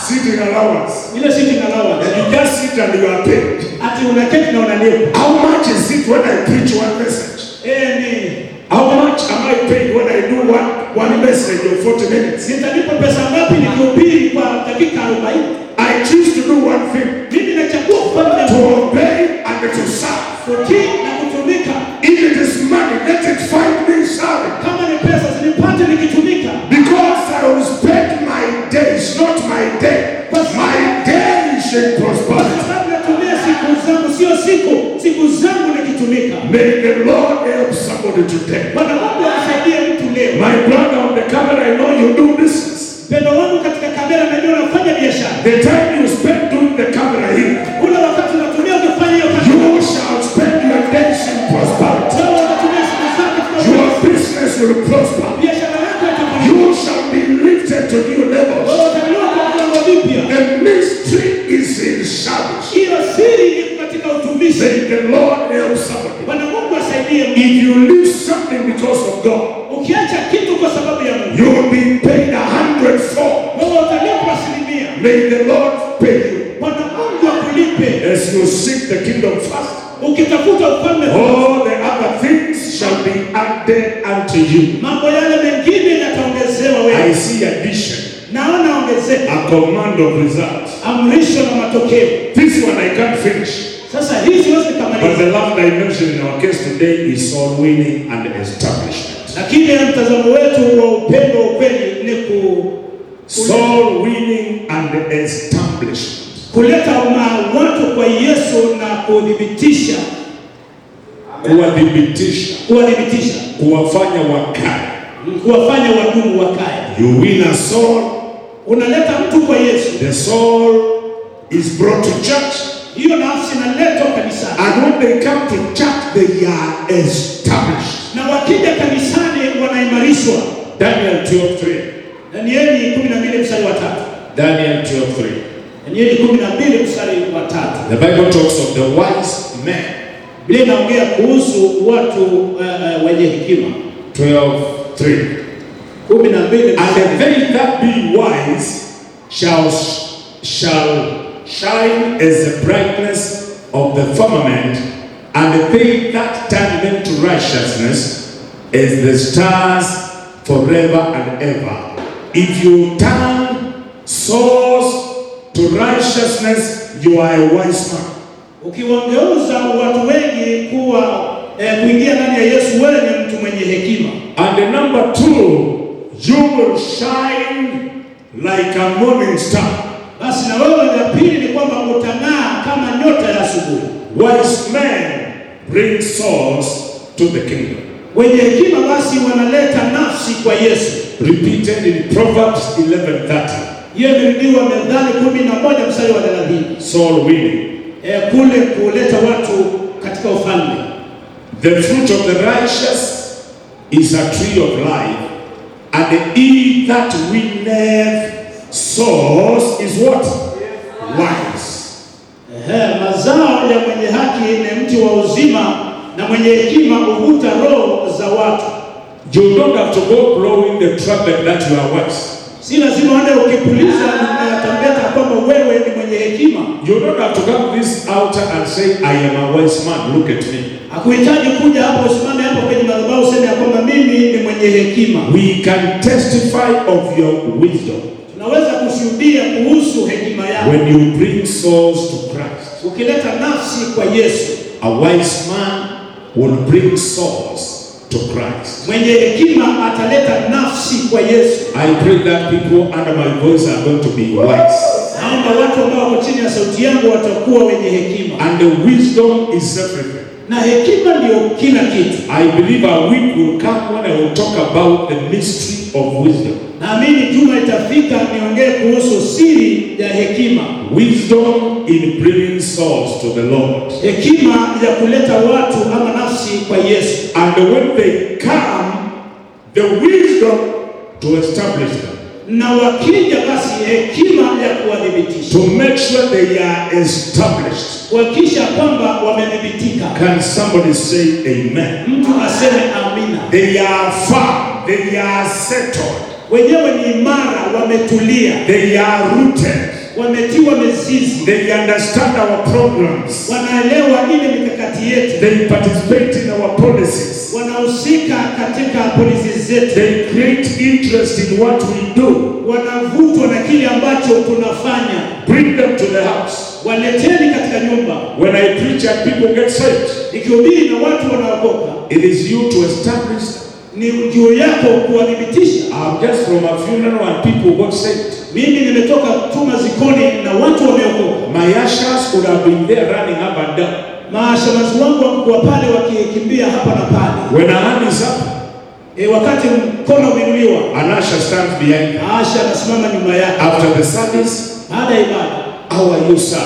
Sitting allowance. Ile sitting allowance. And you just sit and you are paid. Ati unaketi na unalipwa. How much is it when I preach one message? Ni How much am I paid when I do one message of 40 minutes? nitalipwa pesa ngapi nikihubiri kwa dakika 40? I choose to do one thing, Mimi nachagua kufanya to obey and to serve. kutii na kutumika. If it is money, let it find me serving. Kama ni pesa zinipate nikitumika. Because I will spend my days, not my day. My days in Kwa prosperity. sababu natumia siku zangu, sio siku zangu nikitumika. May the Lord help somebody today. Bwana Mungu amsaidie mtu leo. My brother on the camera, I know you do business. Mpendo wangu katika kamera, najua unafanya biashara. The time you spend doing the camera here, Ule wakati unatumia ukifanya hiyo kazi, you shall spend your days in prosperity. wewe unatumia siku zako katika Your business will prosper. biashara yako itafanikiwa. You shall be lifted to new levels. Wewe utainuka kwa viwango vipya. The mystery is in service. Hiyo siri iko katika utumishi. May the Lord help somebody. Bwana Mungu asaidie mtu. If you leave something because of God, Ukiacha kitu kwa sababu ya Mungu, you will be paid 100-fold. wewe utalipwa 100. May the Lord pay you Bwana Mungu akulipe. as you seek the kingdom first. Ukitafuta ufalme, All the other things shall be added unto you. mambo yale mengine yataongezewa I wewe. see addition, Naona ongezeko, a command of results. amrisho na matokeo. This one I can't finish. Sasa hii siwezi But kumaliza, the last dimension in our case today is soul winning and establishment. lakini ya mtazamo wetu wa upendo wa ukweli ni Soul winning and establishment. kuleta watu kwa Yesu na kudhibitisha, Kuwadhibitisha, kuwafanya wakae. kuwafanya wadumu wakae. You win a soul, Unaleta mtu kwa Yesu, the soul is brought to church, hiyo nafsi inaletwa kanisani, and when they come to church, they are established. na wakija kanisani wanaimarishwa. Daniel 12:3. Danieli 12 mstari wa 3. Daniel 12:3. Danieli 12 mstari wa 3. The Bible talks of the wise men. Biblia inaongea kuhusu watu wenye hekima. 12:3. 12. And they that be wise shall shine as the brightness of the firmament, and they that turn them to righteousness as the stars forever and ever. If you turn souls to righteousness, you are a wise man. Ukiwageuza watu wengi kuwa kuingia ndani ya Yesu, wewe ni mtu mwenye hekima. And the number 2, you will shine like a morning star. Basi na wewe la pili ni kwamba utang'aa kama nyota ya asubuhi. Wise men bring souls to the kingdom. Wenye hekima basi wanaleta nafsi kwa Yesu. Repeated in Proverbs 11:30. Hiyo imerudiwa Methali 11 mstari wa 30. Soul winning. Kule kuleta watu katika ufalme. The fruit of the righteous is a tree of life, and he that winneth souls is what? Wise. Mazao ya mwenye haki ni mti wa uzima, na mwenye hekima huvuta roho za watu. You don't have to go blowing the trumpet that you are wise. Si lazima uende ukipuliza na tarumbeta kwamba wewe ni mwenye hekima. You don't have to come this altar and say, I am a wise man, look at me. Hakuhitaji kuja hapo usimame hapo kwenye madhabahu useme kwamba mimi ni mwenye hekima. We can testify of your wisdom. Tunaweza kushuhudia kuhusu hekima yako. When you bring souls to Christ. Ukileta nafsi kwa Yesu. A wise man will bring souls to Christ. Mwenye hekima ataleta nafsi kwa Yesu. I pray that people under my voice are going to be wise. Naomba watu ambao wako chini ya sauti yangu watakuwa wenye hekima. And the wisdom is everything. Na hekima ndio kila kitu. I believe a week will come when I will talk about the mystery of wisdom. Naamini juma itafika niongee kuhusu siri ya hekima. Wisdom in bringing souls to the Lord. Hekima ya kuleta watu ama nafsi kwa Yesu. And when they come, the wisdom to establish them. Na wakija basi hekima ya kuwadhibitisha. To make sure they are established. Kuhakikisha kwamba wamedhibitika. Can somebody say amen? Mtu aseme amina. They are firm, they are settled. Wenyewe ni imara, wametulia. They are rooted. Wametiwa mizizi. They understand our programs. Wanaelewa ile mikakati yetu. They participate in our policies. Wanahusika katika polisi zetu. They create interest in what we do. Wanavutwa na kile ambacho tunafanya. Bring them to the house. Waleteni katika nyumba. When I preach and people get saved, nikihubiri na watu wanaokoka, it is you to establish them. Ni juu yako kuwadhibitisha. I'm just from a funeral and people got saved. Mimi nimetoka tu mazikoni na watu wameokoka. My ushers could have been there running up and down. Maashamazi wangu walikuwa pale wakikimbia hapa na pale. When a hand is up, wakati mkono umeinuliwa, an usher stands behind you. Asha anasimama nyuma yake. After the service, baada ya ibada, how are you, sir?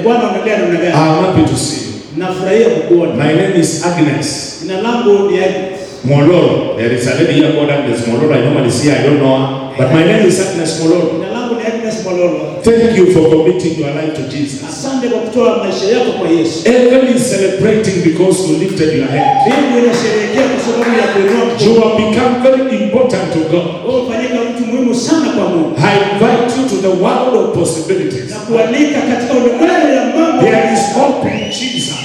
Bwana unaendelea namna gani? I'm happy to see you. Nafurahia kukuona. My name is Agnes. Jina langu ni Agnes Mololo. There is a lady here called Agnes Mololo. I normally see her, I don't know her. But my name is Agnes Mololo. Jina langu ni Agnes Mololo. Thank you for committing your life to Jesus. Asante kwa kutoa maisha yako kwa Yesu. Heaven is celebrating because you lifted your head. Mungu anasherehekea kwa sababu ya kuinua mkono. You have become very important to God. Wewe fanyika mtu muhimu sana kwa Mungu. I invite you to the world of possibilities. Na kualika katika ulimwengu ya mambo. There is hope in Jesus.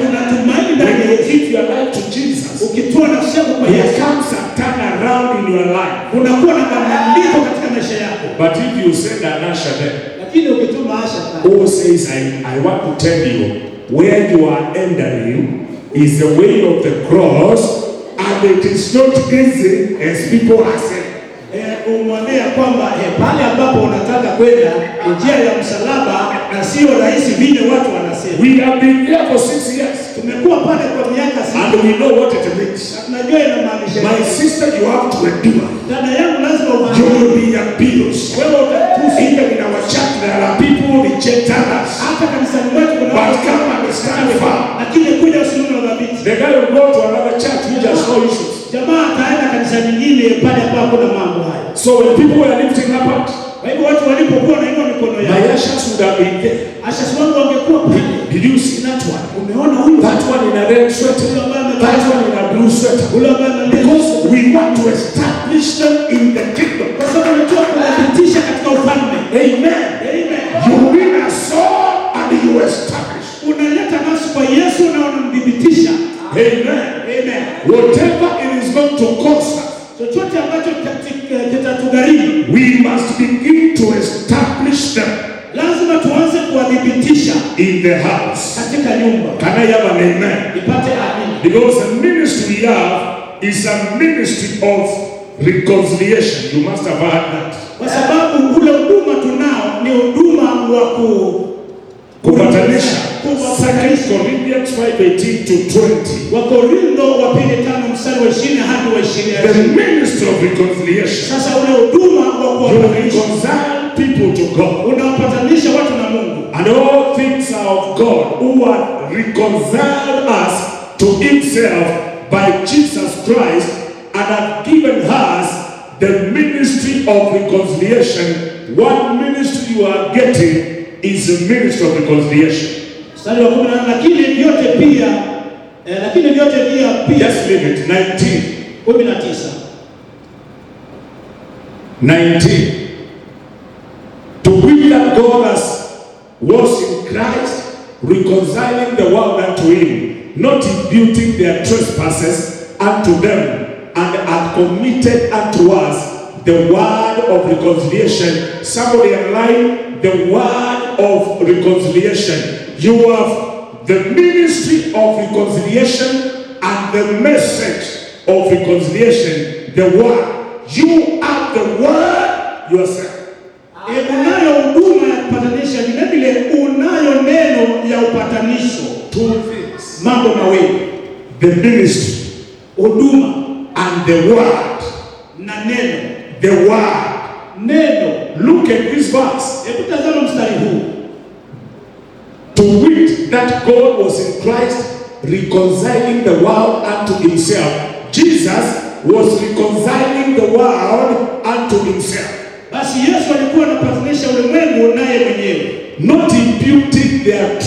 Kuna tumaini ndani ya Yesu. Give your life to Jesus. Ukitoa nafsi yako kwa Yesu, there comes a turn around in your life. Unakuwa na mabadiliko katika maisha yako. But if you send an usher there, lakini ukituma asha who says I want to tell you where you are entering is the way of the cross and it is not easy as people are saying. Umwambia kwamba pale ambapo unataka kwenda njia ya msalaba na sio rahisi vile watu wanasema. We have been there for 6 years. Tumekuwa pale kwa miaka 6. And we know what it means. Tunajua inamaanisha. My sister, you have to endure. Dada yangu lazima uvae. You will be abused. Wewe utakufa. Even in our church there are people who reject others. Hata kanisani mwetu kuna watu come and stand firm. Lakini kuja usimame na dhabiti. The guy will go to another church which has no issues. Jamaa ataenda kanisa nyingine pale ambapo kuna mambo haya. So when people were lifting up Kwa hivyo watu walipokuwa wanainua mikono my yao, ushers would have been there. ashasi wangu wangekuwa pale. Did you see that one? Umeona huyu? That one in a red sweater, that one in a blue sweater. Ule ambaye analia. Because we want to establish them in the kingdom. Kwa sababu tunataka kuwapitisha katika ufalme. Amen. Amen. You win a soul and you establish. Unaleta nafsi kwa Yesu na unamdhibitisha. Amen. Amen. Whatever it is going to cost us, Chochote ambacho kitatugharimu, we must begin to establish them lazima tuanze kuwadhibitisha in the house. katika nyumba. Can I have an amen? Ipate amini. Because the ministry we have is a ministry of reconciliation. You must have heard that. Kwa sababu ule huduma tunao ni huduma wa Kupatanisha. 2 Corinthians 5:18 to 20. Wakorintho wa pili 5 mstari wa 20 hadi wa 20. The ministry of reconciliation. Sasa ule huduma wa You kuwapatanisha, reconcile people to God. unawapatanisha watu na Mungu. And all things are of God, who had reconciled us to himself by Jesus Christ and had given us the ministry of reconciliation. One ministry you are getting is the ministry of reconciliation. Mstari wa 10, lakini vyote pia Just leave it. 19. 19. To will that God was in Christ, reconciling the world unto him, not imputing their trespasses unto them, and hath committed unto us the word of reconciliation. Somebody align the word of reconciliation. You have the ministry of reconciliation and the message of reconciliation, the word. You have the word yourself. unayo huduma ya kupatanisha, vile vile unayo neno ya upatanisho. Two things. Mambo mawili. The ministry Huduma and the word. na neno. The word. Neno. Look at this verse. Hebu tazama mstari huu. To wit that God was in Christ, reconciling the world unto himself. Jesus was reconciling the world unto himself. Basi Yesu alikuwa anapatanisha ulimwengu naye mwenyewe. Not imputing their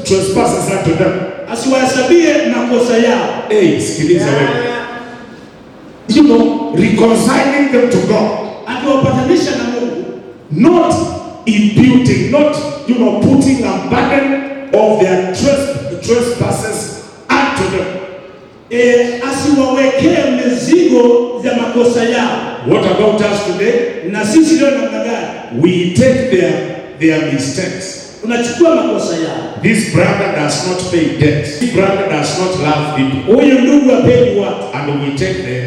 trespasses unto them. Asiwahesabie makosa yao. Hey, sikiliza wewe. You know, reconciling them to God. Akiwapatanisha na Mungu. Not imputing, not, putting a burden of their trespasses unto them. Asiwawekee mizigo ya makosa yao. What about us today? Na sisi leo namna gani? We take their mistakes. Unachukua makosa yao. This brother does not pay debt. This brother does not love people. Huyu ndugu hapendi watu. And we take the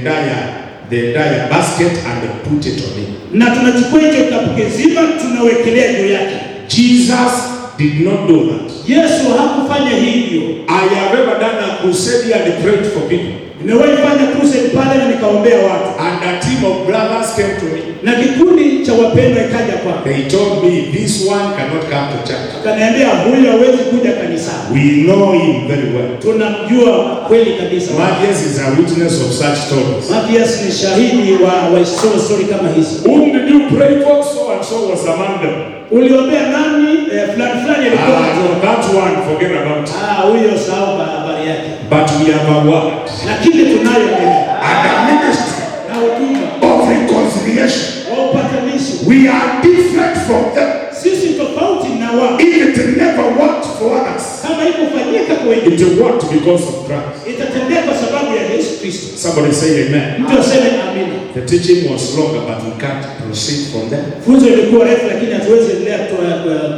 entire basket and put it on him. Na tunachukua hicho kikapu kizima tunawekelea juu yake. Jesus did not do that. Yesu hakufanya hivyo. I have ever done a crusade and prayed for people. Nimewahi fanya crusade pale na nikaombea watu. And a team of brothers came to me. Na kikundi cha wapendwa ikaja kwangu. They told me this one cannot come to church. Akaniambia huyu hawezi kuja kanisani. We know him very well. Tunamjua kweli kabisa. Matthias is a witness of such stories. Matthias ni shahidi wa story kama hizo. Whom did you pray for? So and so was among them. Uliombea nani? Fulani alikuwa. That one, forget about it. Huyo sahau habari yake. But we have a word. Lakini tunayo neno. And a ministry Na huduma of reconciliation. wa upatanisho. We are different from them. Sisi tofauti na wao. If it never worked for others, Kama ikufanyika kwa wengine, it worked because of Christ. itatendeka kwa sababu ya Yesu Kristo. Somebody say amen. Mtu aseme amina. The teaching was longer, but we can't proceed from there. Funzo ilikuwa refu lakini hatuwezi endelea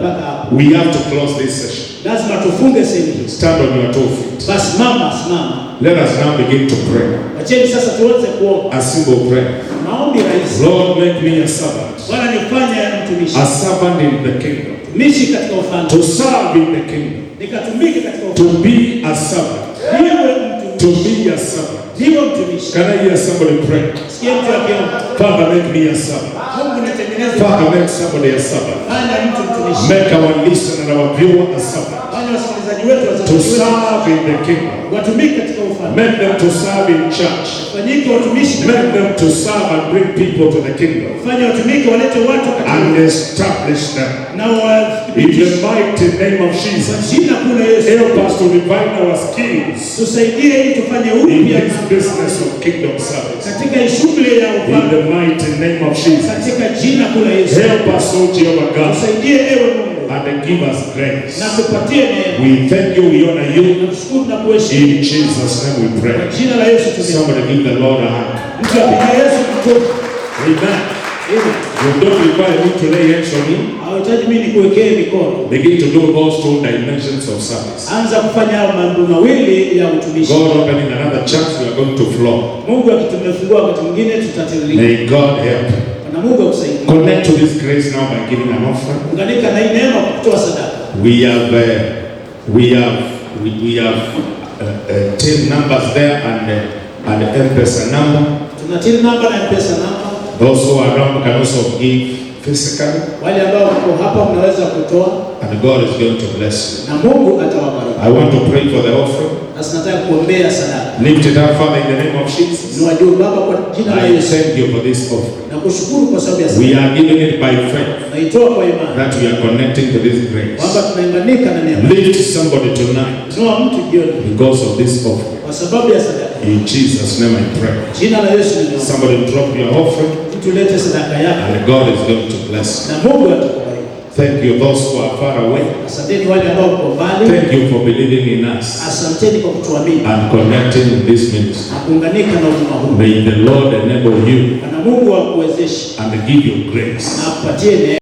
mpaka hapo. We have to close this session. Lazima tufunge sehemu hii. Stand on your 2 feet. Basi simama. Let us now begin to pray. Wacheni sasa tuanze kuomba. A simple prayer. Maombi rahisi. Lord, make me a servant. Bwana nifanye mtumishi. A servant in the kingdom. Mtumishi katika ufalme. To serve in the kingdom. Nikatumike katika To ufalme. be a servant. Niwe To mtumishi. be a servant. Niwe mtumishi. Can I hear somebody pray? Sikia mtu akiomba. Father, make me a servant. Mungu nitengeneze. Father, make somebody a servant. Fanya mtu mtumishi. Make our listener and our viewer a servant. Fanya wasikilizaji watangazaji wetu to wazazi wetu serve in the kingdom. watumike katika ufalme. Make them to serve in church. Fanyike watumishi, Make them to serve and bring people to the kingdom fanya watumike, walete watu katika and establish them. na In the wathibitishe mighty name of Jesus. jina kula Yesu. Help us to revive our skills Tusaidie ili tufanye in upya this business of kingdom service. katika shughuli ya In ufalme the mighty name of Jesus. katika jina kula Yesu. Help us, O Jehovah God, Tusaidie ewe Mungu and give us grace. na tupatie neema. We thank you, we honor you. Tunakushukuru na kuheshimu In Jesus' name we kwa pray. jina la Yesu tunaomba. Somebody give the Lord a hand. Mtu apige Yesu mkono. Amen. Amen. You don't require me to lay hands on you. Hauhitaji mimi nikuwekee mikono. Begin to do those two dimensions of service. Anza kufanya mambo mawili ya utumishi. God opening another chance, we are going to flow. Mungu akitumefungua wakati mwingine tutatiririka. May God help you. Na Mungu akusaidie. Connect to this grace now by giving an offering. Unganika na hii neema kwa kutoa sadaka. We have team numbers there and the M-Pesa number. Tuna till number na M-Pesa number. Those who are around can also give physically, Wale ambao wako hapa mnaweza kutoa and God is going to bless you. na Mungu atawabariki. I want to pray for the offering. Sasa nataka kuombea sadaka. Lift it up, Father, in the name of Jesus. Niwajue Baba kwa jina la I Yesu. thank you for this offering. Na kushukuru kwa sababu ya We sadaka. are giving it by faith Naitoa kwa imani that we are connecting to this grace. kwamba tunaunganika na neema. Lift somebody tonight Inua mtu jioni because of this offering. kwa sababu ya sadaka. In Jesus' name I pray. Jina la Yesu ninaomba. Somebody drop your offering Mtu lete sadaka yako and God is going to bless you. na Mungu atakubariki. Thank you, those who are far away. Asanteni wale ambao wako mbali. Thank you for believing in us Asanteni kwa kutuamini and connecting in this ministry. na kuunganika na huduma huu. May the Lord enable you Na Mungu akuwezeshe and give you grace. na akupatie neema.